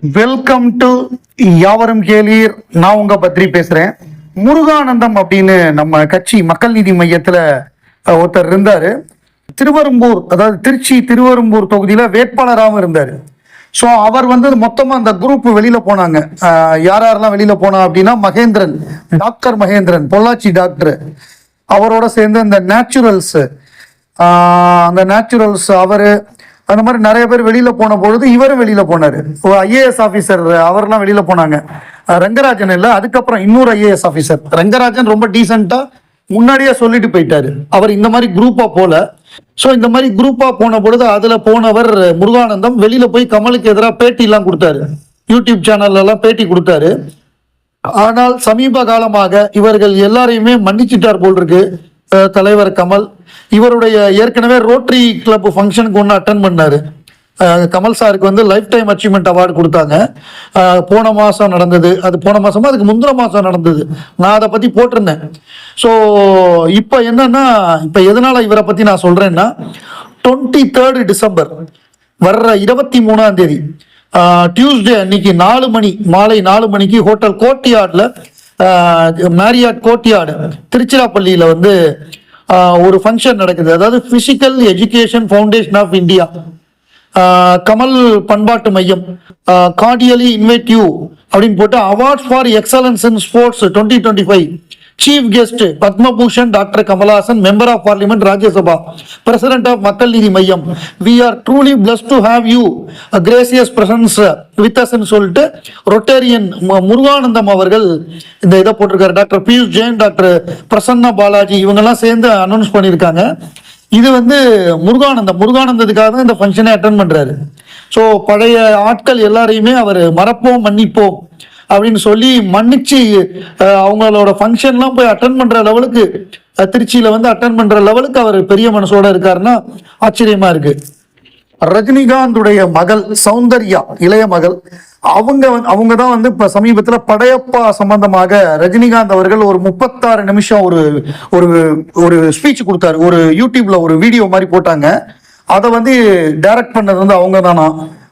Welcome to யாவரும் கேளீர். நான் உங்க பத்ரி பேசுறேன். முருகானந்தம் அப்படின்னு நம்ம கட்சி மக்கள் நீதி மையத்துல ஒருத்தர் இருந்தாரு. திருவெரும்பூர், அதாவது திருச்சி திருவெரும்பூர் தொகுதியில வேட்பாளராகவும் இருந்தாரு. ஸோ அவர் மொத்தமா அந்த குரூப் வெளியில போனாங்க. யாரெல்லாம் வெளியில போனா அப்படின்னா மகேந்திரன், டாக்டர் மகேந்திரன், பொள்ளாச்சி டாக்டர், அவரோட சேர்ந்து அந்த நேச்சுரல்ஸ் அவரு, அந்த மாதிரி நிறைய பேர் வெளியில போன பொழுது இவரும் வெளியில போனாரு. ஐஏஎஸ் ஆஃபீஸர் அவர்லாம் வெளியில போனாங்க. ரங்கராஜன் இல்ல, அதுக்கப்புறம் இன்னொரு ஐஏஎஸ் ஆஃபீஸர். ரங்கராஜன் ரொம்ப டீசெண்டா முன்னாடியே சொல்லிட்டு போயிட்டாரு, அவர் இந்த மாதிரி குரூப்பா போல. ஸோ இந்த மாதிரி குரூப்பா போன பொழுது அதுல போனவர் முருகானந்தம் வெளியில போய் கமலுக்கு எதிராக பேட்டி எல்லாம் கொடுத்தாரு, யூடியூப் சேனல்ல எல்லாம் பேட்டி கொடுத்தாரு. ஆனால் சமீப காலமாக இவர்கள் எல்லாரையுமே மன்னிச்சிட்டார் போல் இருக்கு தலைவர் கமல். இவருடைய ஏற்கனவே ரோட்டரி கிளப் ஃபங்க்ஷனுக்கு ஒன்று அட்டன் பண்ணாரு. கமல் சாருக்கு லைஃப் டைம் அச்சீவ்மெண்ட் அவார்டு கொடுத்தாங்க. போன மாதம் நடந்தது. அது போன மாதமா அதுக்கு முந்தின மாதம் நடந்தது. நான் அதை பற்றி போட்டிருந்தேன். ஸோ இப்போ என்னன்னா, இப்போ எதனால இவரை பற்றி நான் சொல்கிறேன்னா, 23 டிசம்பர் வர்ற 23ஆம் தேதி டியூஸ்டே அன்னைக்கு 4 மணி, மாலை 4 மணிக்கு ஹோட்டல் கோர்ட்யார்டில், மேரியாட் கோர்ட்யார்டு திருச்சிராப்பள்ளியில் ஒரு ஃபங்க்ஷன் நடக்குது. அதாவது physical education foundation of India, Kamal பண்பாட்டு மையம், கார்டியலி இன்வைட் யூ அப்படின்னு போட்டு awards for excellence in sports 2025, chief guest Padma Bhushan doctor Kamal Haasan, member of parliament Rajya Sabha, president of Makkal Needhi Maiam, we are truly blessed to have you gracious presence with us சொல்லிட்டு Rotarian Muruganandam அவர்கள் இந்த இதை போட்டிருக்காரு. Doctor Piyush Jain, doctor Prasanna Balaji, இவங்கெல்லாம் சேர்ந்து அனௌன்ஸ் பண்ணியிருக்காங்க. இது முருகானந்தத்துக்காக தான் இந்த ஃபங்க்ஷனை அட்டன் பண்றாரு. ஸோ பழைய ஆட்கள் எல்லாரையுமே அவர் மறப்போம் மன்னிப்போம் அப்படின்னு சொல்லி மன்னிச்சு அவங்களோட ஃபங்க்ஷன்லாம் போய் அட்டன் பண்ற லெவலுக்கு, திருச்சியில அட்டன் பண்ற லெவலுக்கு அவர் பெரிய மனசோட இருக்காருன்னா ஆச்சரியமா இருக்கு. ரஜினிகாந்துடைய மகள் சௌந்தர்யா, இளைய மகள், அவங்க தான் இப்ப சமீபத்துல படையப்பா சம்பந்தமாக ரஜினிகாந்த் அவர்கள் ஒரு 36 நிமிஷம் ஒரு ஸ்பீச் கொடுத்தாரு. ஒரு யூடியூப்ல ஒரு வீடியோ மாதிரி போட்டாங்க. அதை டைரக்ட் பண்ணது அவங்க தானா,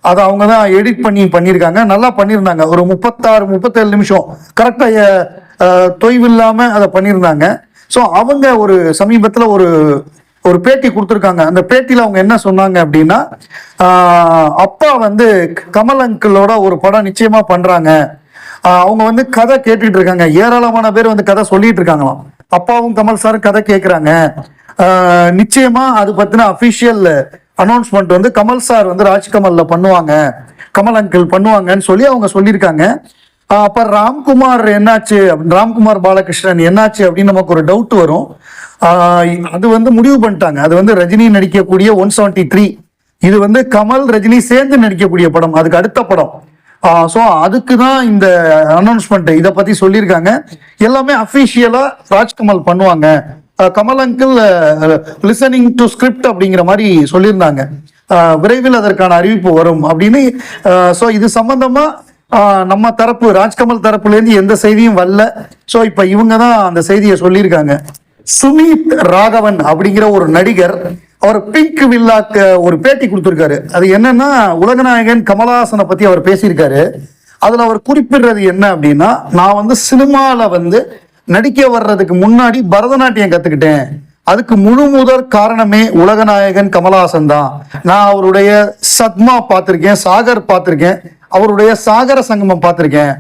அதை அவங்க தான் எடிட் பண்ணியிருக்காங்க. நல்லா பண்ணியிருந்தாங்க. ஒரு 36-37 நிமிஷம் கரெக்டா தொய்வு இல்லாம அதை பண்ணியிருந்தாங்க. ஸோ அவங்க ஒரு சமீபத்துல ஒரு பேட்டி கொடுத்துருக்காங்க. அந்த பேட்டியில அவங்க என்ன சொன்னாங்க அப்படின்னா, அப்பா கமல் அங்கிளோட ஒரு படம் நிச்சயமா பண்றாங்க. அவங்க கதை கேட்டுட்டு இருக்காங்க. ஏராளமான பேர் கதை சொல்லிட்டு இருக்காங்களாம். அப்பாவும் கமல் சாரும் கதை கேட்கிறாங்க. நிச்சயமா அது பத்தின அபிஷியல் அனௌன்ஸ்மெண்ட் கமல் சார் ராஜ்கமல்ல பண்ணுவாங்க, கமல் அங்கிள் பண்ணுவாங்கன்னு சொல்லி அவங்க சொல்லியிருக்காங்க. அப்ப ராம்குமார் என்னாச்சு, ராம்குமார் பாலகிருஷ்ணன் என்னாச்சு அப்படின்னு நமக்கு ஒரு டவுட் வரும். அது முடிவு பண்ணிட்டாங்க. அது ரஜினி நடிக்கக்கூடிய 173, இது கமல் ரஜினி சேர்ந்து நடிக்கக்கூடிய படம், அதுக்கு அடுத்த படம். ஸோ அதுக்கு தான் இந்த அனௌன்ஸ்மெண்ட், இதை பத்தி சொல்லியிருக்காங்க. எல்லாமே அஃபிஷியலா ராஜ்கமல் பண்ணுவாங்க, Kamal uncle listening to script அப்படிங்கிற மாதிரி சொல்லியிருந்தாங்க. விரைவில் அதற்கான அறிவிப்பு வரும் அப்படின்னு. ஸோ இது சம்பந்தமா நம்ம தரப்பு, ராஜ்கமல் தரப்புல இருந்து எந்த செய்தியும் வரல. ஸோ இப்ப இவங்க தான் அந்த செய்தியை சொல்லியிருக்காங்க. சுமித் ராகவன் அப்படிங்கிற ஒரு நடிகர், அவர் பிங்க் வில்லாக்கு ஒரு பேட்டி கொடுத்திருக்காரு. அது என்னன்னா, உலகநாயகன் கமலஹாசனை பத்தி அவர் பேசியிருக்காரு. அதுல அவர் குறிப்பிடுறது என்ன அப்படின்னா, நான் சினிமால நடிக்க வர்றதுக்கு முன்னாடி பரதநாட்டியம் கத்துக்கிட்டேன். அதுக்கு முழு முதற் காரணமே உலகநாயகன் கமலஹாசன் தான். நான் அவருடைய சத்மா பார்த்திருக்கேன், சாகர் பார்த்திருக்கேன், அவருடைய சாகர சங்கமம் பார்த்திருக்கேன்.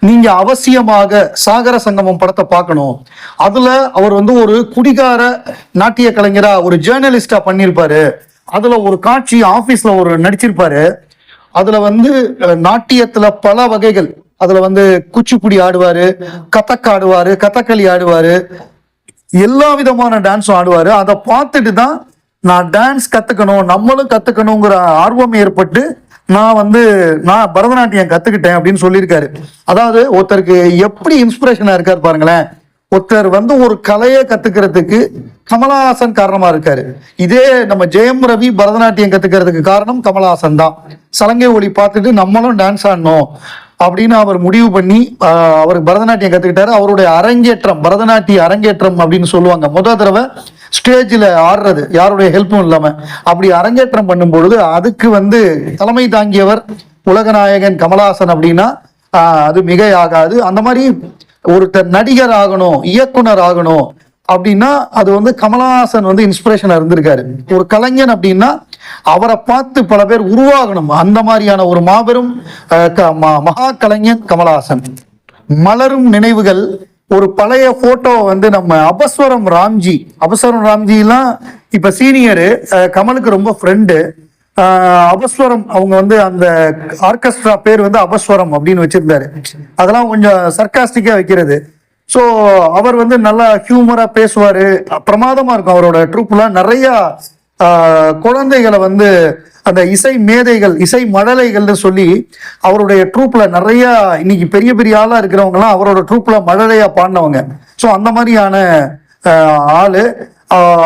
நீங்க அவசியமாக சாகர சங்கமம் படத்தை பார்க்கணும். அதுல அவர் ஒரு குடிகார நாட்டிய கலைஞரா, ஒரு ஜேர்னலிஸ்டா பண்ணியிருப்பாரு. அதுல ஒரு காட்சி ஆபீஸ்ல நடிச்சிருப்பாரு. அதுல நாட்டியத்துல பல வகைகள், அதுல குச்சிப்புடி ஆடுவாரு, கதக் ஆடுவாரு, கதகளி ஆடுவாரு, எல்லா விதமான டான்ஸும் ஆடுவாரு. அதை பார்த்துட்டு தான் நான் டான்ஸ் கத்துக்கணும், நம்மளும் கத்துக்கணுங்கிற ஆர்வம் ஏற்பட்டு நான் பரதநாட்டியம் கத்துக்கிட்டேன் அப்படின்னு சொல்லியிருக்காரு. அதாவது ஒருத்தருக்கு எப்படி இன்ஸ்பிரேஷனா இருக்காரு பாருங்களேன். ஒருத்தர் ஒரு கலையை கத்துக்கிறதுக்கு கமலஹாசன் காரணமா இருக்காரு. இதே நம்ம ஜெயம் ரவி பரதநாட்டியம் கத்துக்கிறதுக்கு காரணம் கமலஹாசன் தான். சலங்கை ஒளி பார்த்துட்டு நம்மளும் டான்ஸ் ஆடணும் அப்படின்னு அவர் முடிவு பண்ணி அவர் பரதநாட்டியம் கத்துக்கிட்டாரு. அவருடைய அரங்கேற்றம், பரதநாட்டிய அரங்கேற்றம் அப்படின்னு சொல்லுவாங்க, முதல் தடவை ஸ்டேஜில் ஆடுறது யாருடைய ஹெல்ப்பும் இல்லாம அப்படி அரங்கேற்றம் பண்ணும் பொழுது அதுக்கு தலைமை தாங்கியவர் உலகநாயகன் கமலஹாசன் அப்படின்னா அது மிகையாகாது. அந்த மாதிரி ஒருத்தர் நடிகர் ஆகணும், இயக்குனர் ஆகணும் அப்படின்னா அது வந்து கமலஹாசன் வந்து இன்ஸ்பிரேஷனா இருந்திருக்காரு. ஒரு கலைஞன் அப்படின்னா அவரை பார்த்து பல பேர் உருவாகணும், அந்த மாதிரியான ஒரு மாபெரும் மகா கலைஞன் கமலஹாசன். மலரும் நினைவுகள் ஒரு பழைய போட்டோ வந்து நம்ம அபஸ்வரம் ராம்ஜிலாம் இப்ப சீனியரு, கமலுக்கு ரொம்ப ஃப்ரெண்டு. அபஸ்வரம் அவங்க வந்து அந்த ஆர்கெஸ்ட்ரா பேர் வந்து அபஸ்வரம் அப்படின்னு வச்சிருந்தாரு. அதெல்லாம் கொஞ்சம் சர்க்காஸ்டிக்கா வைக்கிறது. ஸோ அவர் வந்து நல்லா ஹியூமரா பேசுவாரு, பிரமாதமா இருக்கும். அவரோட ட்ரூப்லாம் நிறைய குழந்தைகளை வந்து அந்த இசை மேதைகள், இசை மழலைகள்னு சொல்லி அவருடைய ட்ரூப்ல நிறைய இன்னைக்கு பெரிய பெரிய ஆளா இருக்கிறவங்கலாம் அவரோட ட்ரூப்ல மழலையா பாடினவங்க. ஸோ அந்த மாதிரியான ஆளு.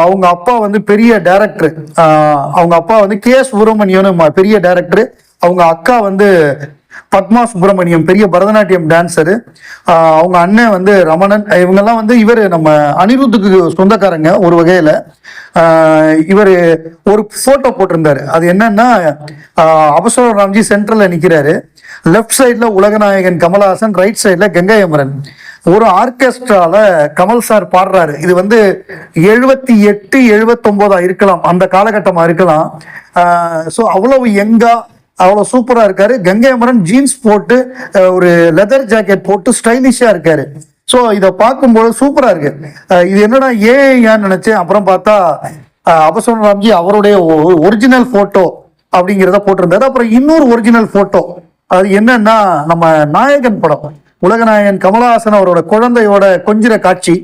அவங்க அப்பா வந்து பெரிய டைரக்டர். அவங்க அப்பா வந்து K.சுப்பிரமணியம் பெரிய டைரக்டர். அவங்க அக்கா வந்து பத்மா சுப்பிரமணியம் பெரிய பரதநாட்டியம் டான்சரு. அவங்க அண்ணன் வந்து ரமணன். இவங்கெல்லாம் வந்து இவர் நம்ம அனிருத்துக்கு சொந்தக்காரங்க ஒரு வகையில. இவர் ஒரு போட்டோ போட்டிருந்தாரு. அது என்னன்னா அபஸ்வர ராம்ஜி சென்ட்ரல்ல நிக்கிறாரு, லெஃப்ட் சைட்ல உலகநாயகன் கமலஹாசன், ரைட் சைட்ல கங்கை அமரன். ஒரு ஆர்கெஸ்ட்ரால கமல் சார் பாடுறாரு. இது வந்து 78 79 இருக்கலாம், அந்த காலகட்டமா இருக்கலாம். ஸோ அவ்வளவு யங்கா அவ்வளோ சூப்பரா இருக்காரு. கங்கை அமரன் ஜீன்ஸ் போட்டு ஒரு லெதர் ஜாக்கெட் போட்டு ஸ்டைலிஷா இருக்காரு. ஸோ இதை பார்க்கும்போது சூப்பரா இருக்கு. இது என்னடா ஏன் நினைச்சேன். அப்புறம் பார்த்தா அபஸ்வர ராம்ஜி அவருடைய ஒரிஜினல் போட்டோ அப்படிங்கிறத போட்டிருந்தாரு. அப்புறம் இன்னொரு ஒரிஜினல் போட்டோ, அது என்னன்னா நம்ம நாயகன் படம், உலகநாயகன் கமலஹாசன் அவரோட குழந்தையோட கொஞ்சிற காட்சி.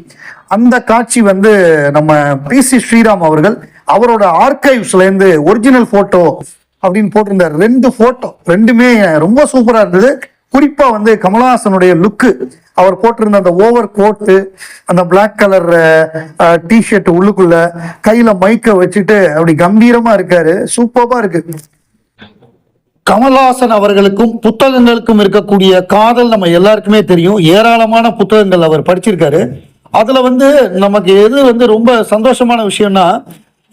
அந்த காட்சி வந்து நம்ம PC ஸ்ரீராம் அவர்கள் அவரோட ஆர்கைவ்ஸ்ல இருந்து ஒரிஜினல் போட்டோ அப்படின்னு போட்டிருந்தாரு. 2 போட்டோ, ரெண்டுமே ரொம்ப சூப்பரா இருந்தது. குறிப்பா வந்து கமலஹாசனுடைய லுக்கு, அவர் போட்டிருந்த அந்த ஓவர் கோட்டு, அந்த பிளாக் கலர் டிஷர்ட், உள்ளுக்குள்ள கையில மைக்க வச்சுட்டு அப்படி கம்பீரமா இருக்காரு. சூப்பரா இருக்கு. கமலஹாசன் அவர்களுக்கும் புத்தகங்களுக்கும் இருக்கக்கூடிய காதல் நம்ம எல்லாருக்குமே தெரியும். ஏராளமான புத்தகங்கள் அவர் படிச்சிருக்காரு. அதுல வந்து நமக்கு எது வந்து ரொம்ப சந்தோஷமான விஷயம்னா,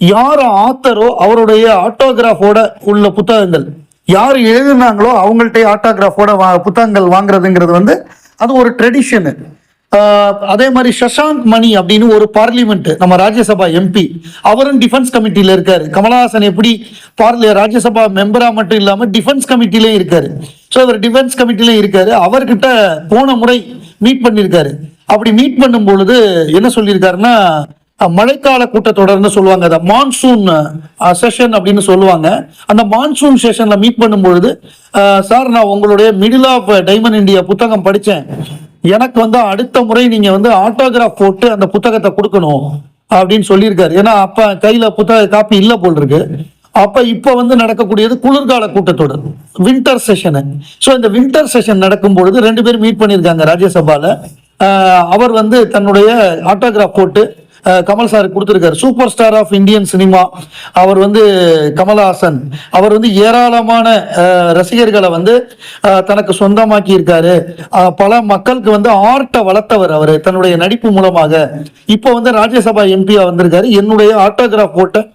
யார் ஆத்தரோ அவருடைய ஆட்டோகிராஃபோட உள்ள புத்தகங்கள், யார் எழுதுனாங்களோ அவங்கள்ட்ட ஆட்டோகிராஃபோட புத்தகங்கள் வாங்குறதுங்கிறது வந்து அது ஒரு ட்ரெடிஷனு. அதே மாதிரி சஷாங்க் மணி அப்படின்னு ஒரு பார்லிமெண்ட், நம்ம ராஜ்யசபா MP, அவரும் டிஃபென்ஸ் கமிட்டியில இருக்காரு. கமலஹாசன் எப்படி ராஜ்யசபா மெம்பரா மட்டும் இல்லாம டிஃபென்ஸ் கமிட்டிலையும் இருக்காரு. ஸோ அவர் டிஃபென்ஸ் கமிட்டிலையும் இருக்காரு. அவர்கிட்ட போன முறை மீட் பண்ணியிருக்காரு. அப்படி மீட் பண்ணும் பொழுது என்ன சொல்லியிருக்காருன்னா, மழைக்கால கூட்டத்தொடர்னு சொல்லுவாங்க, அதை மான்சூன் செஷன் அப்படின்னு சொல்லுவாங்க. அந்த மான்சூன் செஷன்ல மீட் பண்ணும் பொழுது, சார் நான் உங்களுடைய மிடில் ஆஃப் டைமண்ட் இந்தியா புத்தகம் படித்தேன், எனக்கு வந்து அடுத்த முறை நீங்க வந்து ஆட்டோகிராஃப் போட்டு அந்த புத்தகத்தை கொடுக்கணும் அப்படின்னு சொல்லியிருக்காரு. ஏன்னா அப்ப கையில புத்தக காப்பி இல்லை போல் இருக்கு. அப்ப இப்ப வந்து நடக்கக்கூடியது குளிர்கால கூட்டத்தொடர், வின்டர் செஷனு. ஸோ இந்த வின்டர் செஷன் நடக்கும் பொழுது 2 பேர் மீட் பண்ணியிருக்காங்க ராஜ்யசபால. அவர் வந்து தன்னுடைய ஆட்டோகிராஃப் போட்டு கமல் சார் கொடுத்திருக்காரு. Super star of Indian cinema அவர் வந்து கமலஹாசன். அவர் வந்து ஏராளமான ரசிகர்களை வந்து தனக்கு சொந்தமாக்கி இருக்காரு. பல மக்களுக்கு வந்து ஆர்ட்டை வளர்த்தவர் அவர் தன்னுடைய நடிப்பு மூலமாக. இப்போ வந்து ராஜ்யசபா MP-யா வந்திருக்காரு. என்னுடைய ஆட்டோகிராஃப் போட்ட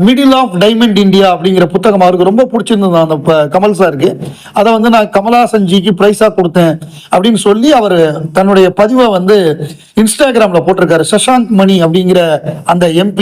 மிடில் ஆஃப் டைமண்ட் இந்தியா அப்படிங்கிற புத்தகம் அவருக்கு ரொம்ப பிடிச்சிருந்தது அந்த கமல் சாருக்கு. அதை வந்து நான் கமலஹாசன் ஜிக்கு பிரைஸா கொடுத்தேன் அப்படின்னு சொல்லி அவர் தன்னுடைய பதிவை வந்து இன்ஸ்டாகிராம்ல போட்டிருக்காரு. சஷாங்க் மணி அப்படிங்கிற அந்த MP